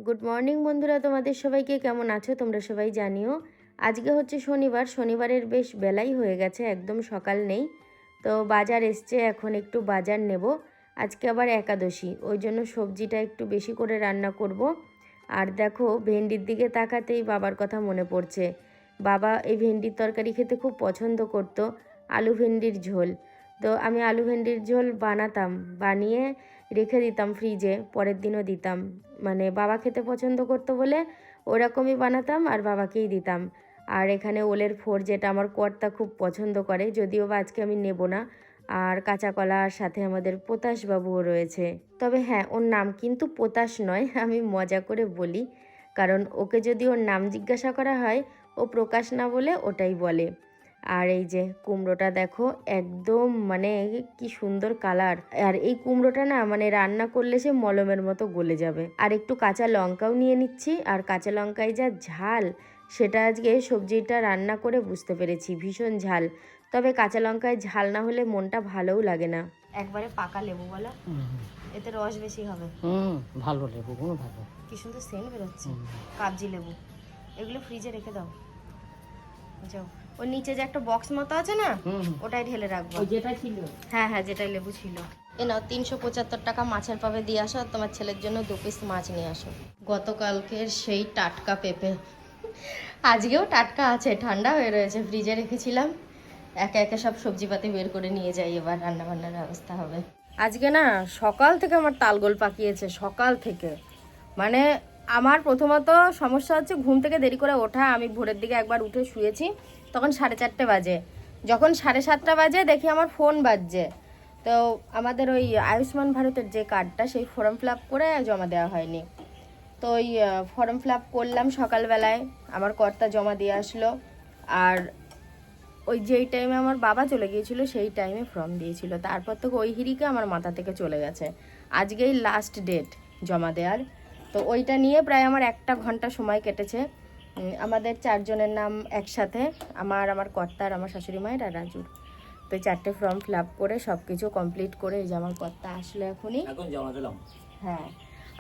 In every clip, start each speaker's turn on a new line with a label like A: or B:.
A: Good morning বন্ধুরা, তোমাদের সবাইকে কেমন আছো তোমরা সবাই জানিও। আজকে হচ্ছে শনিবার, শনিবারের বেশ বেলাই হয়ে গেছে, একদম সকাল নেই। তো বাজার এসছে, এখন একটু বাজার নেব। আজকে আবার একাদশী, ওই জন্য সবজিটা একটু বেশি করে রান্না করব। আর দেখো, ভেন্ডির দিকে তাকাতেই বাবার কথা মনে পড়ছে। বাবা এই ভেন্ডির তরকারি খেতে খুব পছন্দ করতো, আলু ভেন্ডির ঝোল। তো আমি আলু ভেন্ডির ঝোল বানাতাম, বানিয়ে রেখে দিতাম ফ্রিজে, পরের দিনও দিতাম। মানে বাবা খেতে পছন্দ করতো বলে ওরকমই বানাতাম আর বাবাকেই দিতাম। আর এখানে ওলের ফোড়, যেটা আমার কর্তা খুব পছন্দ করে, যদিও বা আজকে আমি নেব না। আর কাঁচা কলা, আর সাথে আমাদের পোতাশ বাবুও রয়েছে। তবে হ্যাঁ, ওর নাম কিন্তু পোতাশ নয়, আমি মজা করে বলি, কারণ ওকে যদি ওর নাম জিজ্ঞাসা করা হয় ও প্রকাশ না বলে ওটাই বলে। আর এই যে কুমড়োটা দেখো, একদম মানে কি সুন্দর কালার। আর এই কুমড়োটা না মানে রান্না করলে সে মলমের মতো গলে যাবে। আর একটু কাঁচা লঙ্কাও নিয়ে নিচ্ছি, আর কাঁচা লঙ্কায় যা ঝাল, সেটা আজকে সবজিটা রান্না করে বুঝতে পেরেছি, ভীষণ ঝাল। তবে কাঁচা লঙ্কায় ঝাল না হলে মনটা ভালোও লাগে না। একবারে পাকা লেবু বলো, এতে রস বেশি হবে।
B: ভালো লেবু, ভালো।
A: কি সুন্দর সেন্ট বেরোচ্ছে, কাবজি লেবু। এগুলো ফ্রিজে রেখে দাও। যাও, ওর নিচে যে একটা বক্স মতো আছে না, ওটাই ঢেলে রাখবো।
B: যেটা ছিল,
A: হ্যাঁ হ্যাঁ, যেটাই লেবু ছিল। এ নাও 375 টাকা মাছের পাবে দিয়ে আসো, আর তোমার ছেলের জন্য 2 পিস মাছ নিয়ে আসো। গতকালকের সেই টাটকা পেঁপে আজকেও টাটকা আছে, ঠান্ডা হয়ে রয়েছে, ফ্রিজে রেখেছিলাম। একে একে সব সবজিপাতি বের করে নিয়ে যাই, এবার রান্না বান্নার ব্যবস্থা হবে। আজকে না সকাল থেকে আমার তালগোল পাকিয়েছে, সকাল থেকে। মানে আমার প্রথমত সমস্যা হচ্ছে ঘুম থেকে দেরি করে ওঠা। আমি ভোরের দিকে একবার উঠে শুয়েছি, তখন 4:30 বাজে। যখন 7:30 বাজে দেখি আমার ফোন বাজছে। তো আমাদের ওই আয়ুষ্মান ভারতের যে কার্ডটা, সেই ফর্ম ফিল আপ করে জমা দেওয়া হয়নি। তো ওই ফর্ম ফিল আপ করলাম সকালবেলায়, আমার কর্তা জমা দিয়ে আসলো। আর ওই যেই টাইমে আমার বাবা চলে গিয়েছিল সেই টাইমে ফর্ম দিয়েছিল, তারপর থেকে ওই হিরিকে আমার মাথা থেকে চলে গেছে। আজকেই লাস্ট ডেট জমা দেওয়ার। তো ওইটা নিয়ে প্রায় আমার 1 ঘন্টা সময় কেটেছে। আমাদের 4 জনের নাম একসাথে, আমার কর্তা আর আমার শাশুড়ি মায়ের আর রাজুর। তো 4টে ফর্ম ফিল আপ করে সব কিছু কমপ্লিট করে এই যে আমার কর্তা আসলো এখনই,
B: এখন জমা দিলাম।
A: হ্যাঁ।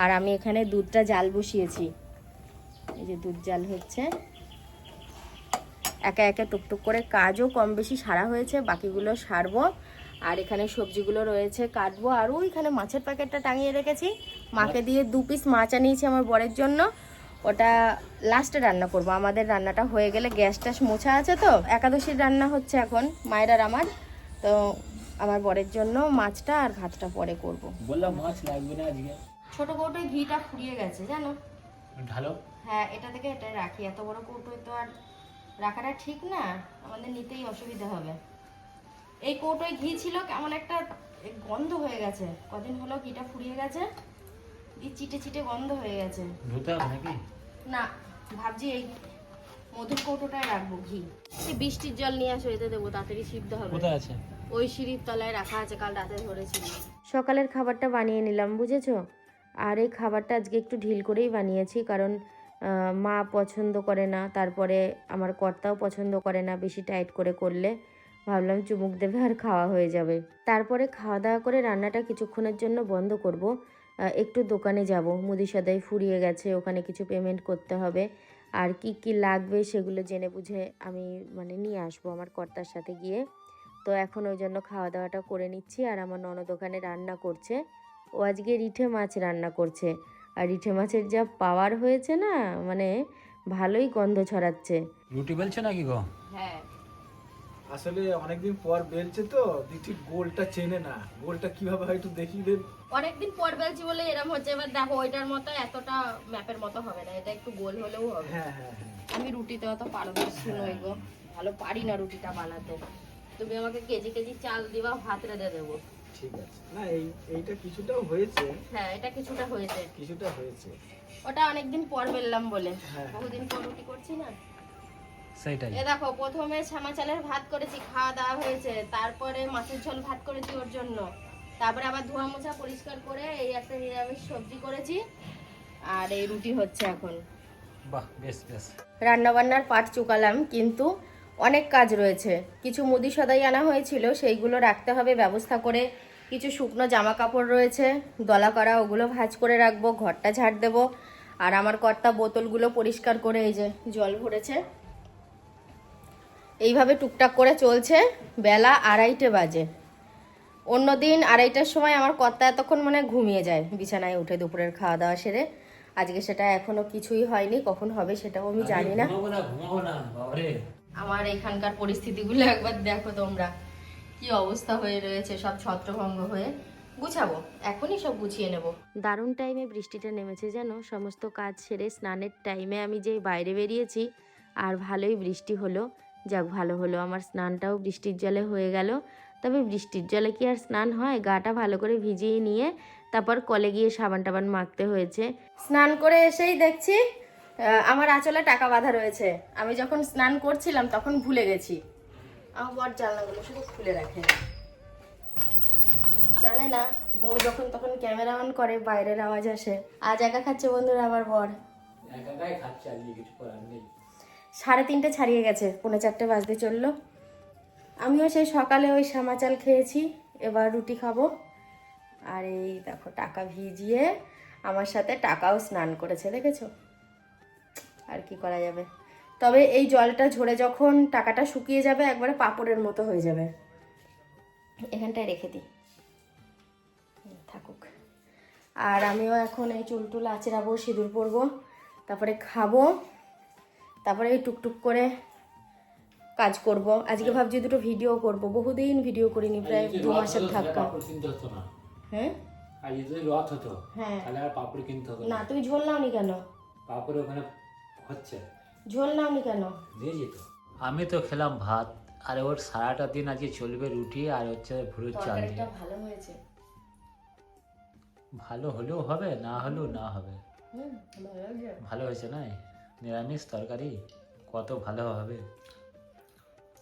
A: আর আমি এখানে দুধটা জাল বসিয়েছি, এই যে দুধ জাল হচ্ছে। একে একে টুকটুক করে কাজও কম বেশি সারা হয়েছে, বাকিগুলো সারবো। আর এখানে সবজিগুলো রয়েছে, কাটবো। আর ওইখানে মাছের প্যাকেটটা টাঙিয়ে রেখেছি, মাকে দিয়ে 2 পিস মাছ আনিয়েছি আমার বরের জন্য। ওটা লাস্টে রান্না করব, আমাদের রান্নাটা হয়ে গেলে। গ্যাস ট্যাস মোছা আছে, তো একাদশীর রান্না হচ্ছে এখন মায়ের আর আমার। তো আমার বরের জন্য মাছটা আর ভাতটা পরে করব।
B: বললাম মাছ লাগবে না আজকে।
A: ছোট কৌটোয় ঘিটা ফুরিয়ে গেছে জানো।
B: ঢালো।
A: হ্যাঁ, এটা থেকে এটা রাখি, এত বড় কৌটোয় তো আর রাখাটা ঠিক না, আমাদের নিতেই অসুবিধা হবে। এই কৌটোয় ঘি ছিল, কেমন একটা গন্ধ হয়ে গেছে, কদিন হলো ঘিটা ফুরিয়ে গেছে, চিটে চিটে গন্ধ হয়ে গেছে।
B: ধুতে হবে নাকি?
A: না, ভাবছি এই মধুর কৌটোটায় রাখবো ঘি। এই বৃষ্টির জল নিয়ে আসো, এতে দেবো, তাড়াতাড়ি সিদ্ধ হবে।
B: কোথায় আছে?
A: ওই সিঁড়ির তলায় রাখা আছে, কাল রাতে ধরেছিল। সকালের খাবারটা বানিয়ে নিলাম, বুঝেছো। আর এই খাবারটা আজকে একটু ঢিল করেই বানিয়েছি, কারণ মা পছন্দ করে না, তারপরে আমার কর্তাও পছন্দ করে না বেশি টাইট করে করলে। ভাবলাম চুমুক দেবে আর খাওয়া হয়ে যাবে। তারপরে খাওয়া দাওয়া করে রান্নাটা কিছুক্ষণের জন্য বন্ধ করব। একটু দোকানে যাব, মুদি সদাই ফুরিয়ে গেছে, ওখানে কিছু পেমেন্ট করতে হবে। আর কি কি লাগবে সেগুলো জেনে বুঝে আমি মানে নিয়ে আসবো আমার কর্তার সাথে গিয়ে। তো এখন ওই জন্য খাওয়া দাওয়াটা করে নিচ্ছি। আর আমার ননদ ওখানে রান্না করছে, ও আজকে রিঠে মাছ রান্না করছে। আর রিঠে মাছের যা পাওয়ার হয়েছে না, মানে ভালোই গন্ধ ছড়াচ্ছে।
B: রুটি বেলছো নাকি গো?
A: হ্যাঁ,
C: আসলে অনেকদিন পর বেলছে তো, ঠিক গোলটা চেনে না, গোলটা কিভাবে হয় একটু দেখিয়ে দেন।
A: অনেকদিন পর বেলছি বলে এরকম হচ্ছে। এবার দেখো, ওইটার মতো এতটা ম্যাপের মতো হবে না, এটা একটু গোল হলেও হবে।
C: হ্যাঁ হ্যাঁ হ্যাঁ,
A: আমি রুটিতে অত পারদর্শী নই গো, ভালো পারি না রুটিটা বানাতে। তুমি আমাকে কেজি কেজি চাল দিবা, ভাত রেঁধে দেবো।
C: ঠিক আছে। না এইটা কিছুটাও হয়েছে।
A: হ্যাঁ, এটা কিছুটা হয়েছে,
C: কিছুটা হয়েছে।
A: ওটা অনেকদিন পর বেললাম বলে,
C: হ্যাঁ।
A: বহুদিন পর রুটি করছি না।
B: সেইটাই।
A: এ দেখো, প্রথমে শ্যামা চালের ভাত করেছি, খাওয়া দাওয়া হয়েছে। তারপরে মাছের ঝোল ভাত করেছি ওর জন্য। তারপরে আবার ধোয়া মোছা পরিষ্কার করে এই একটা নিরামিষ সবজি করেছি। আর এই রুটি হচ্ছে এখন।
B: বাহ, বেশ বেশ।
A: রান্না বান্নার পাট চুকালাম, কিন্তু অনেক কাজ রয়েছে। কিছু মুদি সদাই আনা হয়েছিল, সেইগুলো রাখতে হবে ব্যবস্থা করে। কিছু শুকনো জামা কাপড় রয়েছে দলা করা, ওগুলো ভাঁজ করে রাখবো। ঘরটা ঝাড় দেবো। আর আমার কর্তা বোতলগুলো পরিষ্কার করে এই যে জল ভরেছে। এইভাবে টুকটাক করে চলছে। বেলা 2:30 বাজে। অন্যদিন 2:30টার সময় আমার কর্তা এতক্ষণ মানে ঘুমিয়ে যায় বিছানায় উঠে দুপুরের খাওয়া দাওয়া সেরে। আজকে সেটা এখনো কিছুই হয়নি, কখন হবে সেটাও আমি জানি না।
B: ঘুমাবো না বাবারে।
A: আমার এখানকার পরিস্থিতিগুলো একবার দেখো তোমরা, কি অবস্থা হয়ে রয়েছে, সব ছত্রভঙ্গ হয়ে। গুছাবো, এখনই সব গুছিয়ে নেব। দারুণ টাইমে বৃষ্টিটা নেমেছে জানো। সমস্ত কাজ সেরে স্নানের টাইমে আমি যেই বাইরে বেরিয়েছি, আর ভালোই বৃষ্টি হলো। যাক, ভালো হলো, আমার স্নানটাও বৃষ্টির জলে হয়ে গেল। তবে বৃষ্টির জলে কি আর স্নান হয়? গাটা ভালো করে ভিজিয়ে নিয়ে তারপর কলে গিয়ে সাবান টাবান মাখতে হয়েছে। স্নান করে এসেই দেখছি আমার আঁচলে টাকা বাঁধা রয়েছে। আমি যখন স্নান করছিলাম তখন ভুলে গেছি। আমার বর জানলাগুলো শুধু খুলে রাখে, জানে না বউ যখন তখন ক্যামেরা অন করে বাইরের আওয়াজ আসে। আজ একা খাচ্ছে বন্ধুরা আমার বর।
B: একাই খাচ্ছে আজকে, কিছু করার নেই।
A: 3:30 ছাড়িয়ে গেছে, 3:45 বাজতে চললো। আমিও সেই সকালে ওই শ্যামা চাল খেয়েছি, এবার রুটি খাবো। আর এই দেখো টাকা ভিজিয়ে আমার সাথে টাকাও স্নান করেছে, দেখেছো? আর কি করা যাবে। তবে এই জলটা ঝরে যখন টাকাটা শুকিয়ে যাবে একবারে পাপড়ের মতো হয়ে যাবে। এখানটায় রেখে দিই, থাকুক। আর আমিও এখন এই চুল টুল আঁচড়াবো, সিঁদুর পরবো, তারপরে খাবো, তারপরে এই টুকটুক করে কাজ করব। আজকে ভাবছি দুটো ভিডিও করব, বহুদিন ভিডিও করিনি, প্রায় 2 মাসের ধাক্কা। হ্যাঁ
B: আর যদি রথ হতো
A: হ্যাঁ,
B: তাহলে আর পাপড় কিনতে হতো
A: না। তুমি ঝোল নাওনি কেন?
B: পাপড় ওখানে হচ্ছে,
A: ঝোল নাওনি কেন?
B: দিয়ে যেত। আমি তো খেলাম ভাত, আর ওর সারাটা দিন আজকে চলবে রুটি আর হচ্ছে ভুরুর চাল দিয়ে।
A: তরকারিটা ভালো হয়েছে।
B: ভালো হলেও হবে, না হলেও না হবে।
A: ভালো লাগছে।
B: ভালো হয়েছে না? নিরামিষ তরকারি কত ভালো হবে।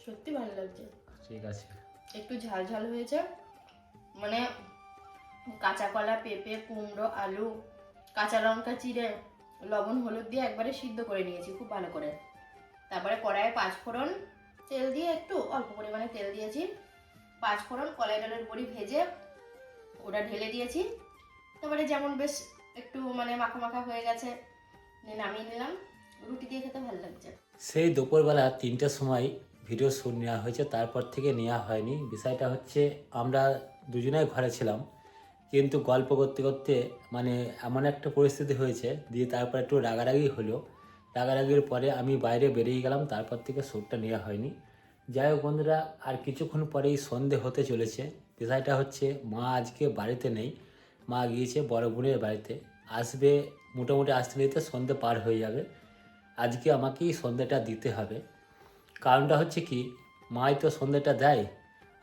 A: সত্যি ভালো লাগছে।
B: ঠিক আছে।
A: একটু ঝাল ঝাল হয়েছে, মানে কাঁচা কলা, পেঁপে, কুমড়ো, আলু, কাঁচা লঙ্কা চিড়ে লবণ হলুদ দিয়ে একবারে সিদ্ধ করে নিয়েছি খুব ভালো করে। তারপরে কড়াইয়ে 5 ফোড়ন তেল দিয়ে, একটু অল্প পরিমাণে তেল দিয়েছি। 5 ফোড়ন কলাই ডালের বড়ি ভেজে ওটা ঢেলে দিয়েছি। তারপরে যেমন বেশ একটু মানে মাখা মাখা হয়ে গেছে, নামিয়ে নিলাম। রুটি দিয়ে খেতে ভালো লাগছে।
B: সেই দুপুরবেলা 3টার সময় ভিডিও শ্যুট নেওয়া হয়েছে, তারপর থেকে নেওয়া হয়নি। বিষয়টা হচ্ছে আমরা দুজনেই ঘরে ছিলাম, কিন্তু গল্প করতে করতে মানে এমন একটা পরিস্থিতি হয়েছে, দিয়ে তারপর একটু রাগারাগি হলো। রাগারাগির পরে আমি বাইরে বেরিয়ে গেলাম, তারপর থেকে শ্যুটটা নেওয়া হয়নি। যাই হোক বন্ধুরা, আর কিছুক্ষণ পরেই সন্ধে হতে চলেছে। বিষয়টা হচ্ছে মা আজকে বাড়িতে নেই, মা গিয়েছে বড় বোনের বাড়িতে। আসবে মোটামুটি আসতে নিতে সন্ধে পার হয়ে যাবে। আজকে আমাকেই সন্ধ্যাটা দিতে হবে। কারণটা হচ্ছে কি, মাই তো সন্ধ্যাটা দেয়,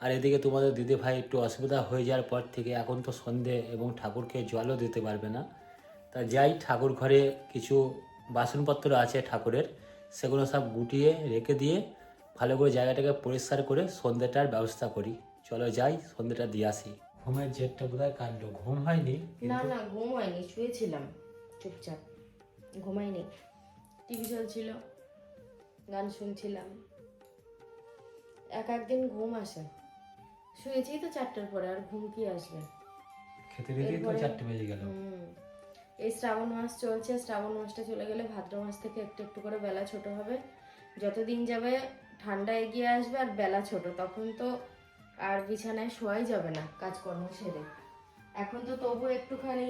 B: আর এদিকে তোমাদের দিদি ভাই একটু অসুবিধা হয়ে যাওয়ার পর থেকে এখন তো সন্ধে এবং ঠাকুরকে জলও দিতে পারবে না। তা যাই, ঠাকুর ঘরে কিছু বাসনপত্র আছে ঠাকুরের, সেগুলো সব গুটিয়ে রেখে দিয়ে ভালো করে জায়গাটাকে পরিষ্কার করে সন্ধ্যাটার ব্যবস্থা করি। চলো যাই, সন্ধ্যাটা দিয়ে আসি। ঘুমের জেরটা বোধহয় কাটলো, ঘুম হয়নি।
A: না না, ঘুম হয়নি, শুয়েছিলাম চুপচাপ, ঘুমাইনি। টিভি চলছিল, গান শুনছিলাম। একদিন ঘুম আসে, শুয়েছি তো 4টার পরে, আর ঘুম কি আসবে?
B: খেতে দিতেই তো 4টে বেজে গেল।
A: এই শ্রাবণ মাস চলছে, শ্রাবণ মাসটা চলে গেলে ভাদ্র মাস থেকে একটু একটু করে বেলা ছোট হবে। যত দিন যাবে ঠান্ডা এগিয়ে আসবে আর বেলা ছোট, তখন তো আর বিছানায় শোয়াই যাবে না কাজকর্ম সেরে। এখন তো তবু একটুখানি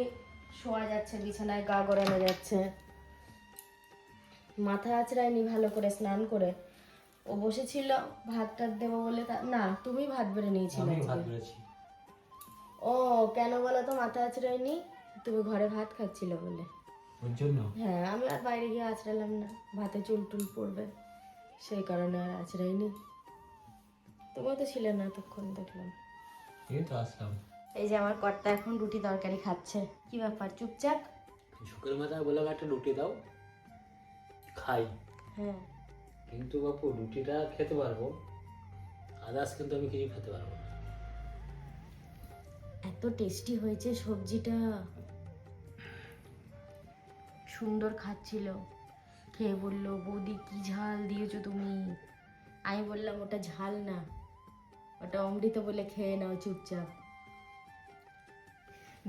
A: শোয়া যাচ্ছে বিছানায়, গা গড়ানো যাচ্ছে। মাথা আঁচড়ায়নি ভালো করে স্নান করে, ও বসেছিল ভাত টাত দেবো বলে। না, তুমি ভাত বেড়ে নিয়েছিলে
B: আমি ভাত
A: আজকে।
B: বেড়েছি।
A: ও কেন বলো তো মাথা আঁচড়ায়নি? তুমি ঘরে ভাত খাচ্ছিল বলে।
B: ওর জন্য?
A: হ্যাঁ, আমি আর বাইরে গিয়ে আঁচড়ালাম না, ভাতে চুল টুল পড়বে, সেই কারণে আর আঁচড়াইনি। তুমিও তো ছিলে না এতক্ষণ, দেখলাম।
B: এই তো আসলাম।
A: এই যে আমার কর্তা এখন রুটি তরকারি খাচ্ছে। কি ব্যাপার, চুপচাপ?
B: শুকের মাথায় বললাম একটা রুটি দাও, খাই।
A: হ্যাঁ,
B: কিন্তু বাপু রুটিটা খেতে পারবো, আদার্স কিন্তু আমি কিছু খেতে পারবো না।
A: এত টেস্টি হয়েছে সবজিটা, সুন্দর খাচ্ছিল। খেয়ে বললো, বৌদি কি ঝাল দিয়েছো তুমি। আমি বললাম ওটা ঝাল না, ওটা অমৃত বলে খেয়ে নাও চুপচাপ।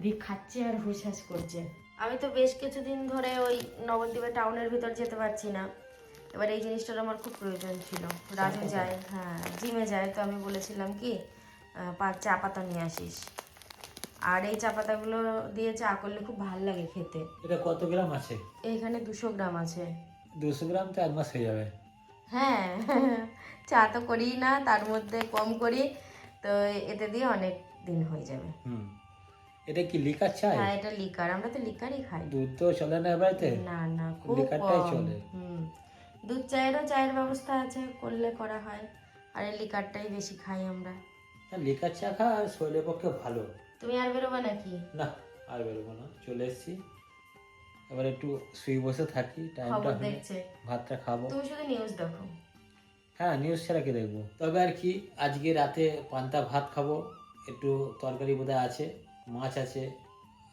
A: দিয়ে খাচ্ছে আর হুসহাস করছে। আমি তো বেশ কিছুদিন ধরে ওই নবদ্বীপে টাউনের ভিতর যেতে পারছি না। এবার এই জিনিসটার আমার খুব প্রয়োজন ছিল। রাজু যায়, হ্যাঁ জিমে যায়, তো আমি বলেছিলাম কি 5 চা পাতা নিয়ে আসিস। আর এই চা পাতাগুলো দিয়ে চা করলে খুব ভালো লাগে খেতে।
B: এটা কত গ্রাম আছে?
A: এইখানে 200 গ্রাম আছে।
B: 200 গ্রাম তো 1 মাস হয়ে যাবে।
A: হ্যাঁ চা তো করি না, তার মধ্যে কম করি, তো এতে দিয়ে অনেক দিন হয়ে যাবে।
B: হুম, এটা কি লিকার চাই?
A: হ্যাঁ এটা লিকার, আমরা তো লিকারই খাই।
B: দুধ তো চলে না বাড়িতে,
A: না না খুব
B: লিকারটাই
A: কম।
B: চলে।
A: দুধ চায়েরও চায়ের ব্যবস্থা আছে, করলে করা হয়, আর এই লিকারটাই বেশি খাই আমরা।
B: লিকার চা খাওয়া শরীরের পক্ষে ভালো।
A: তুমি আর বেরোবা নাকি?
B: না, আর বেরোবো না, চলে এসেছি। এবার একটু শুয়ে বসে থাকি, টাইমটা
A: খবর
B: হলে
A: দেখছে,
B: ভাতটা খাবো।
A: তুমি শুধু নিউজ দেখো।
B: হ্যাঁ, নিউজ ছাড়া কি দেখবো? তবে আর কি, আজকে রাতে পান্তা ভাত খাবো, একটু তরকারি বোধহয় আছে, মাছ আছে,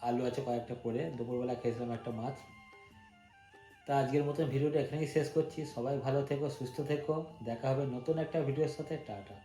B: আলু আছে কয়েকটা করে, দুপুরবেলা খেয়েছিলাম একটা মাছ। তা আজকের মতন ভিডিওটা এখানেই শেষ করছি। সবাই ভালো থেকো, সুস্থ থেকো, দেখা হবে নতুন একটা ভিডিওর সাথে। টাটা।